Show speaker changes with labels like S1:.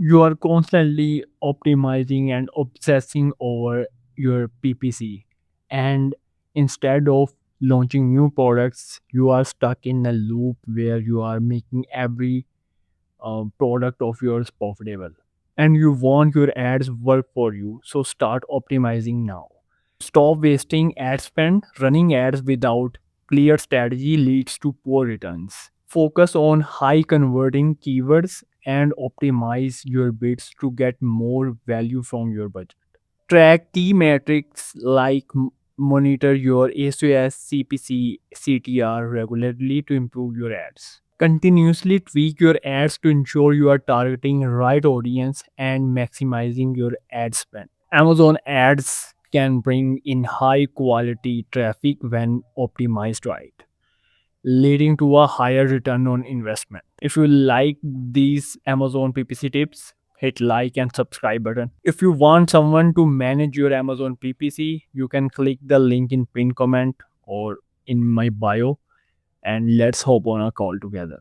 S1: You are constantly optimizing and obsessing over your PPC. And instead of launching new products, you are stuck in a loop where you are making every product of yours profitable. And you want your ads work for you, so start optimizing now. Stop wasting ad spend. Running ads without clear strategy leads to poor returns. Focus on high converting keywords and optimize your bids to get more value from your budget. Track key metrics like monitor your ACoS, CPC, CTR regularly to improve your ads. Continuously tweak your ads to ensure you are targeting right audience and maximizing your ad spend. Amazon ads can bring in high quality traffic when optimized right, leading to a higher return on investment. If you like these Amazon PPC tips, hit like and subscribe button. If you want someone to manage your Amazon PPC, you can click the link in pin comment or in my bio, and let's hop on a call together.